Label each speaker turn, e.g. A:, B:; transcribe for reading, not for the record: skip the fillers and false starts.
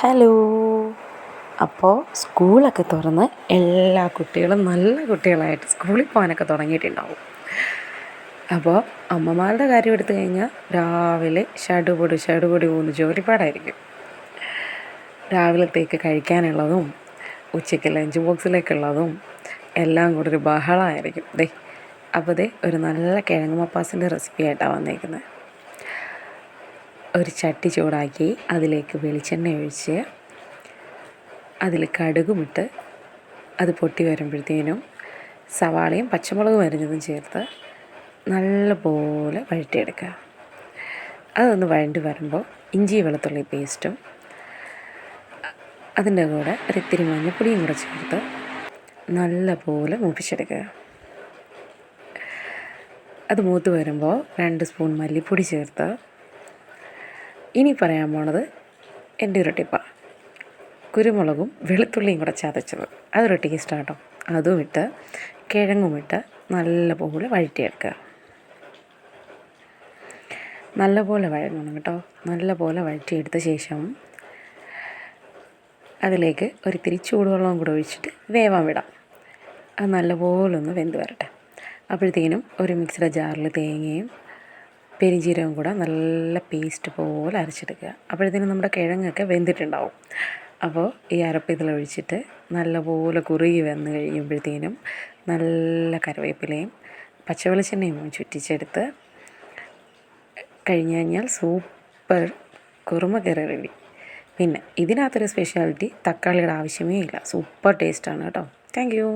A: Hello. അപ്പോൾ സ്കൂളൊക്കെ തുറന്ന് എല്ലാ കുട്ടികളും നല്ല കുട്ടികളായിട്ട് സ്കൂളിൽ പോകാനൊക്കെ തുടങ്ങിയിട്ടുണ്ടാവും. അപ്പോൾ അമ്മമാരുടെ കാര്യം എടുത്തു കഴിഞ്ഞാൽ രാവിലെ ഷടുപൊടി പോകുന്ന ജോലിപ്പാടായിരിക്കും. രാവിലത്തേക്ക് കഴിക്കാനുള്ളതും ഉച്ചയ്ക്ക് ലഞ്ച് ബോക്സിലേക്കുള്ളതും എല്ലാം കൂടെ ഒരു ബഹളമായിരിക്കും. അപ്പോൾ ഒരു നല്ല കിഴങ്ങ് മപ്പാസിൻ്റെ റെസിപ്പി ആയിട്ടാണ് വന്നേക്കുന്നത്. ഒരു ചട്ടി ചൂടാക്കി അതിലേക്ക് വെളിച്ചെണ്ണ ഒഴിച്ച് അതിൽ കടുകുമിട്ട് അത് പൊട്ടി വരുമ്പോഴത്തേനും സവാളയും പച്ചമുളകും അരിഞ്ഞതും ചേർത്ത് നല്ലപോലെ വഴറ്റിയെടുക്കുക. അതൊന്ന് വഴണ്ടി വരുമ്പോൾ ഇഞ്ചി വെളുത്തുള്ളി പേസ്റ്റും അതിൻ്റെ കൂടെ ഒരിത്തിരി മഞ്ഞൾപ്പൊടിയും കൂടെ ചേർത്ത് നല്ലപോലെ മൂപ്പിച്ചെടുക്കുക. അത് മൂത്ത് വരുമ്പോൾ 2 സ്പൂൺ മല്ലിപ്പൊടി ചേർത്ത് ഇനി പറയാൻ പോണത് എൻ്റെ ഒരു ടിപ്പാണ്. കുരുമുളകും വെളുത്തുള്ളിയും കൂടെ ചതച്ചത്, അതൊരു ടേസ്റ്റാണ് കേട്ടോ. അതും ഇട്ട് കിഴങ്ങുമിട്ട് നല്ലപോലെ വഴറ്റിയെടുക്കുക. നല്ലപോലെ വഴങ്ങണം കേട്ടോ. നല്ലപോലെ വഴറ്റിയെടുത്ത ശേഷം അതിലേക്ക് ഒരിത്തിരി ചൂടുവെള്ളവും കൂടെ ഒഴിച്ചിട്ട് വേവാൻ വിടാം. അത് നല്ലപോലെ ഒന്ന് വെന്ത് വരട്ടെ. അപ്പോഴത്തേനും ഒരു മിക്സിയുടെ ജാറിൽ തേങ്ങയും പെരുംജീരകവും കൂടെ നല്ല പേസ്റ്റ് പോലെ അരച്ചെടുക്കുക. അപ്പോഴത്തേനും നമ്മുടെ കിഴങ്ങൊക്കെ വെന്തിട്ടുണ്ടാവും. അപ്പോൾ ഈ അരപ്പ് ഇതിലൊഴിച്ചിട്ട് നല്ലപോലെ കുറുകി വന്ന് കഴിയുമ്പോഴത്തേനും നല്ല കറിവേപ്പിലയും പച്ചവെളിച്ചെണ്ണയും ചുറ്റിച്ചെടുത്ത് കഴിഞ്ഞ് കഴിഞ്ഞാൽ സൂപ്പർ കുറുമക്കറി റെഡി. പിന്നെ ഇതിനകത്തൊരു സ്പെഷ്യാലിറ്റി, തക്കാളിയുടെ ആവശ്യമേ ഇല്ല. സൂപ്പർ ടേസ്റ്റാണ് കേട്ടോ. Thank you.